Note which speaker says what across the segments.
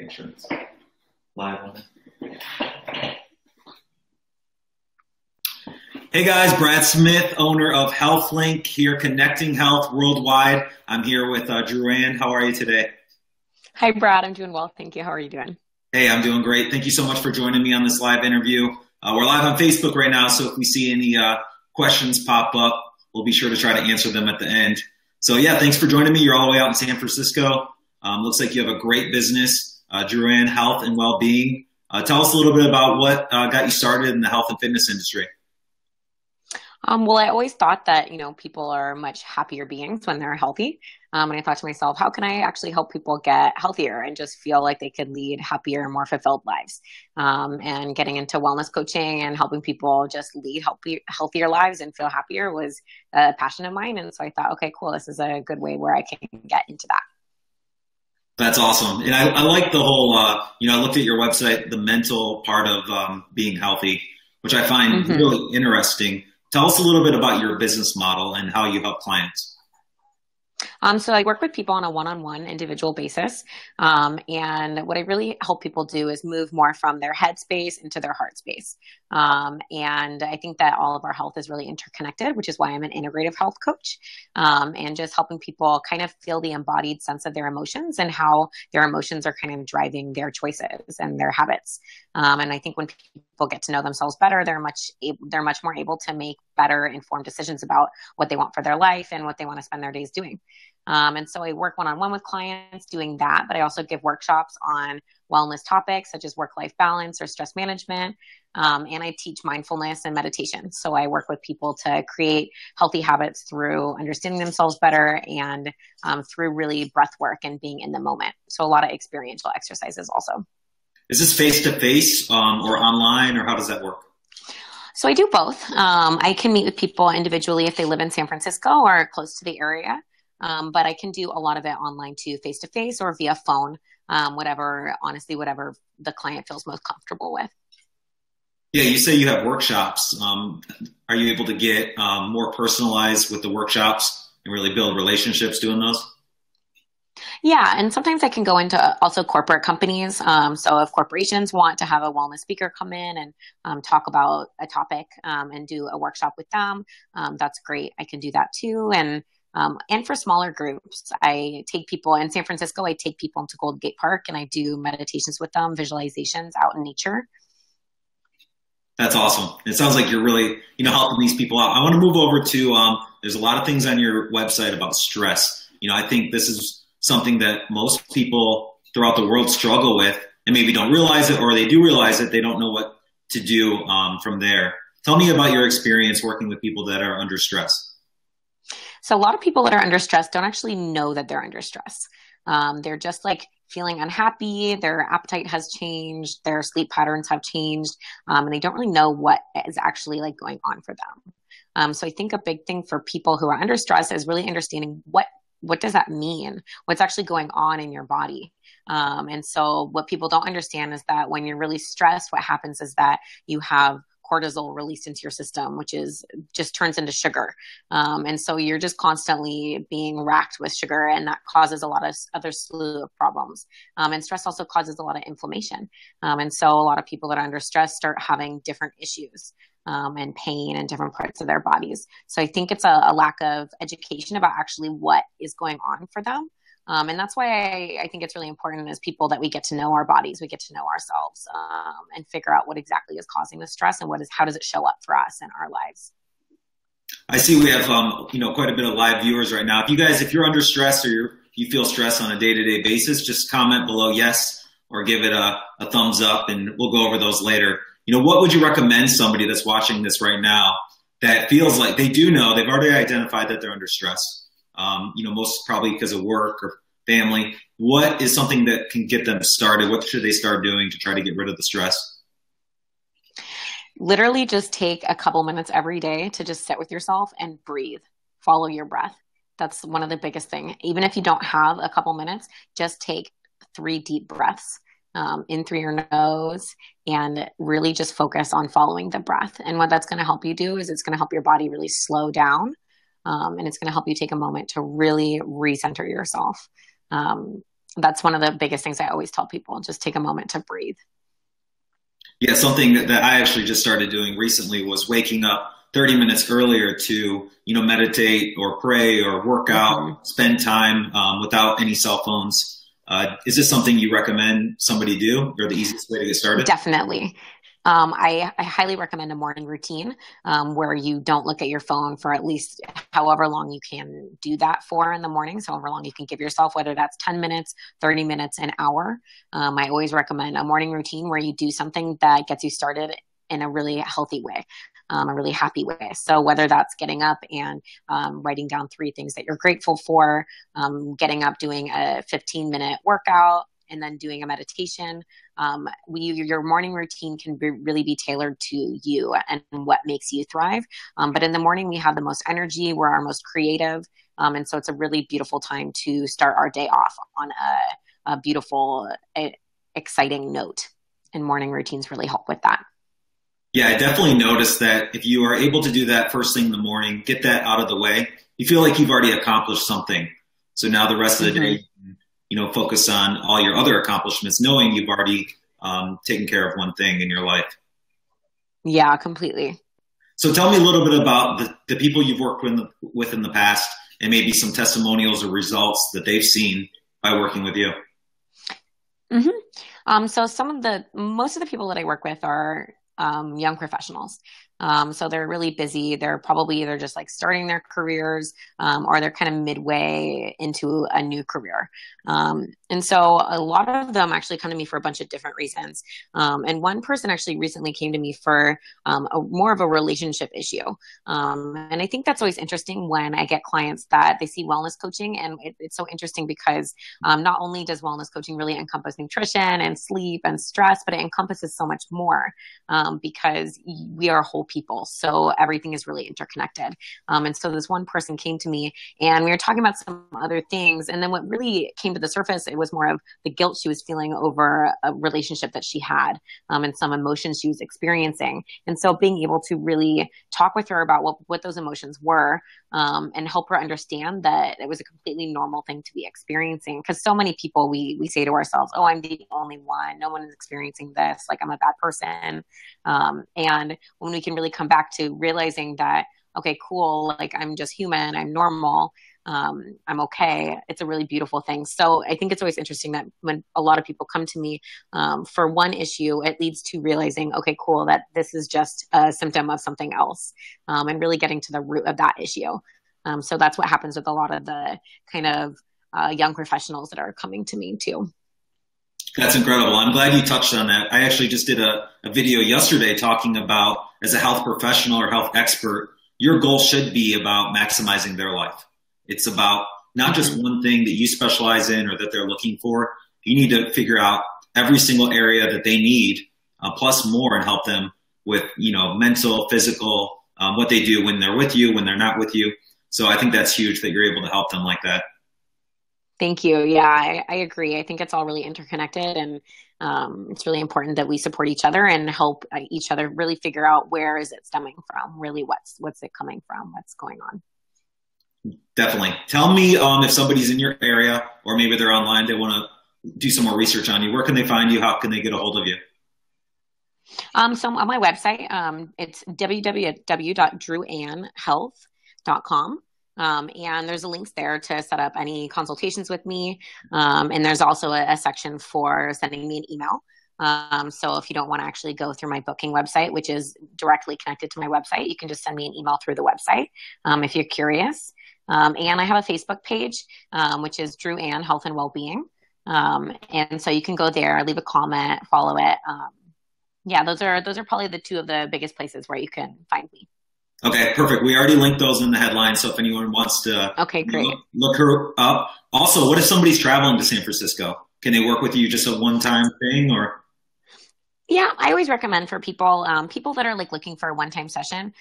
Speaker 1: make sure it's live on it. Hey guys, Brad Smith, owner of HylthLink, here connecting health worldwide. I'm here with Drew Ann. How are you today?
Speaker 2: Hi, Brad. I'm doing well. Thank you. How are you doing?
Speaker 1: Hey, I'm doing great. Thank you so much for joining me on this live interview. We're live on Facebook right now, so if we see any questions pop up, we'll be sure to try to answer them at the end. So yeah, thanks for joining me. You're all the way out in San Francisco. Looks like you have a great business, Drew Ann Health and Wellbeing. Tell us a little bit about what got you started in the health and fitness industry.
Speaker 2: Well, I always thought that, people are much happier beings when they're healthy. And I thought to myself, how can I actually help people get healthier and just feel like they could lead happier, more fulfilled lives? And getting into wellness coaching and helping people just lead healthier lives and feel happier was a passion of mine. And so I thought, okay, cool. This is a good way where I can get into that.
Speaker 1: That's awesome. And I like the whole, I looked at your website, the mental part of being healthy, which I find really interesting. Tell us a little bit about your business model and how you help clients.
Speaker 2: So I work with people on a one-on-one individual basis. And what I really help people do is move more from their head space into their heart space. And I think that all of our health is really interconnected, which is why I'm an integrative health coach. And just helping people kind of feel the embodied sense of their emotions and how their emotions are kind of driving their choices and their habits. And I think when people get to know themselves better, they're much more able to make better informed decisions about what they want for their life and what they want to spend their days doing. And so I work one-on-one with clients doing that, but I also give workshops on wellness topics such as work-life balance or stress management. And I teach mindfulness and meditation. So I work with people to create healthy habits through understanding themselves better and through really breath work and being in the moment. So a lot of experiential exercises also.
Speaker 1: Is this face-to-face or online, or how does that work?
Speaker 2: So I do both. I can meet with people individually if they live in San Francisco or close to the area. But I can do a lot of it online too, face-to-face or via phone, whatever the client feels most comfortable with.
Speaker 1: Yeah, you say you have workshops. Are you able to get more personalized with the workshops and really build relationships doing those?
Speaker 2: Yeah, and sometimes I can go into also corporate companies. So if corporations want to have a wellness speaker come in and talk about a topic and do a workshop with them, that's great. I can do that too. And for smaller groups, I take people in San Francisco, I take people into Golden Gate Park and I do meditations with them, visualizations out in nature.
Speaker 1: That's awesome. It sounds like you're really, helping these people out. I want to move over to, there's a lot of things on your website about stress. I think this is something that most people throughout the world struggle with and maybe don't realize it, or they do realize it, they don't know what to do from there. Tell me about your experience working with people that are under stress.
Speaker 2: So a lot of people that are under stress don't actually know that they're under stress. They're just like feeling unhappy. Their appetite has changed. Their sleep patterns have changed. And they don't really know what is actually like going on for them. So I think a big thing for people who are under stress is really understanding what does that mean? What's actually going on in your body? And so what people don't understand is that when you're really stressed, what happens is that you have cortisol released into your system, which just turns into sugar. And so you're just constantly being racked with sugar, and that causes a lot of other slew of problems. And stress also causes a lot of inflammation. And so a lot of people that are under stress start having different issues and pain in different parts of their bodies. So I think it's a lack of education about actually what is going on for them. And that's why I think it's really important as people that we get to know our bodies, we get to know ourselves and figure out what exactly is causing the stress and how does it show up for us in our lives.
Speaker 1: I see we have, quite a bit of live viewers right now. If you're under stress or you feel stress on a day-to-day basis, just comment below yes, or give it a thumbs up, and we'll go over those later. What would you recommend somebody that's watching this right now that feels like they do know, they've already identified that they're under stress? Most probably because of work or family. What is something that can get them started? What should they start doing to try to get rid of the stress?
Speaker 2: Literally just take a couple minutes every day to just sit with yourself and breathe. Follow your breath. That's one of the biggest things. Even if you don't have a couple minutes, just take 3 deep breaths in through your nose and really just focus on following the breath. And what that's going to help you do is it's going to help your body really slow down. And it's going to help you take a moment to really recenter yourself. That's one of the biggest things I always tell people, just take a moment to breathe.
Speaker 1: Yeah, something that I actually just started doing recently was waking up 30 minutes earlier to, meditate or pray or work out, spend time without any cell phones. Is this something you recommend somebody do, or the easiest way to get started?
Speaker 2: Definitely. I highly recommend a morning routine where you don't look at your phone for at least however long you can do that for in the morning. So however long you can give yourself, whether that's 10 minutes, 30 minutes, an hour. I always recommend a morning routine where you do something that gets you started in a really healthy way, a really happy way. So whether that's getting up and writing down 3 things that you're grateful for, getting up, doing a 15-minute workout, and then doing a meditation. Your morning routine can really be tailored to you and what makes you thrive. But in the morning, we have the most energy. We're our most creative. And so it's a really beautiful time to start our day off on a beautiful, exciting note. And morning routines really help with that.
Speaker 1: Yeah, I definitely noticed that if you are able to do that first thing in the morning, get that out of the way, you feel like you've already accomplished something. So now the rest of the day, focus on all your other accomplishments, knowing you've already taken care of one thing in your life.
Speaker 2: Yeah, completely.
Speaker 1: So tell me a little bit about the people you've worked with in the past, and maybe some testimonials or results that they've seen by working with you.
Speaker 2: So most of the people that I work with are young professionals. So they're really busy. They're probably either just like starting their careers, or they're kind of midway into a new career. And so a lot of them actually come to me for a bunch of different reasons. And one person actually recently came to me for more of a relationship issue. And I think that's always interesting when I get clients that they see wellness coaching. And it's so interesting because not only does wellness coaching really encompass nutrition and sleep and stress, but it encompasses so much more because we are whole people. So everything is really interconnected. And so this one person came to me and we were talking about some other things. And then what really came to the surface, it was more of the guilt she was feeling over a relationship that she had, and some emotions she was experiencing. And so being able to really talk with her about what those emotions were, and help her understand that it was a completely normal thing to be experiencing. Because so many people, we say to ourselves, oh, I'm the only one. No one is experiencing this. Like, I'm a bad person. And when we can really come back to realizing that, okay, cool, like I'm just human, I'm normal, I'm okay, it's a really beautiful thing. So I think it's always interesting that when a lot of people come to me for one issue, it leads to realizing, okay, cool, that this is just a symptom of something else, and really getting to the root of that issue. So that's what happens with a lot of the kind of young professionals that are coming to me too.
Speaker 1: That's incredible. I'm glad you touched on that. I actually just did a video yesterday talking about, as a health professional or health expert, your goal should be about maximizing their life. It's about not just one thing that you specialize in or that they're looking for. You need to figure out every single area that they need, plus more, and help them with, mental, physical, what they do when they're with you, when they're not with you. So I think that's huge that you're able to help them like that.
Speaker 2: Thank you. Yeah, I agree. I think it's all really interconnected, and it's really important that we support each other and help each other really figure out where is it stemming from, really what's it coming from, what's going on.
Speaker 1: Definitely. Tell me if somebody's in your area or maybe they're online, they want to do some more research on you. Where can they find you? How can they get a hold of you?
Speaker 2: So on my website, it's www.drewannhealth.com. And there's links there to set up any consultations with me. And there's also a section for sending me an email. So if you don't want to actually go through my booking website, which is directly connected to my website, you can just send me an email through the website if you're curious. And I have a Facebook page, which is Drew Ann Health and Wellbeing. And so you can go there, leave a comment, follow it. Yeah, those are probably the two of the biggest places where you can find me.
Speaker 1: Okay, perfect. We already linked those in the headline, so if anyone wants to look her up. Also, what if somebody's traveling to San Francisco? Can they work with you just a one-time thing, or?
Speaker 2: Yeah, I always recommend for people that are like looking for a one-time session,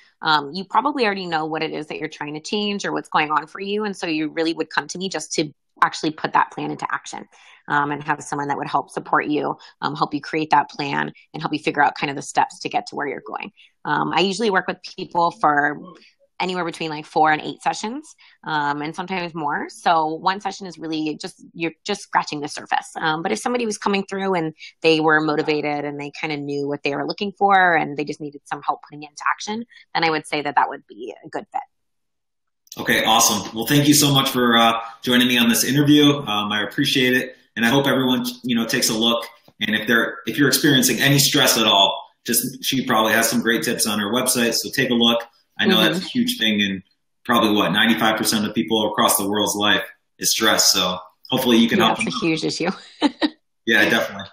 Speaker 2: you probably already know what it is that you're trying to change or what's going on for you. And so you really would come to me just to actually put that plan into action, and have someone that would help support you, help you create that plan and help you figure out kind of the steps to get to where you're going. I usually work with people for anywhere between like 4 and 8 sessions, and sometimes more. So one session is really just, you're just scratching the surface. But if somebody was coming through and they were motivated and they kind of knew what they were looking for and they just needed some help putting it into action, then I would say that that would be a good fit.
Speaker 1: Okay, awesome. Well, thank you so much for joining me on this interview. I appreciate it, and I hope everyone takes a look. And if you're experiencing any stress at all, she probably has some great tips on her website. So take a look. I know that's a huge thing, and probably 95% of people across the world's life is stress. So hopefully you can help.
Speaker 2: That's a huge issue.
Speaker 1: Yeah, definitely.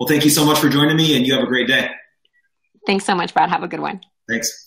Speaker 1: Well, thank you so much for joining me, and you have a great day.
Speaker 2: Thanks so much, Brad. Have a good one.
Speaker 1: Thanks.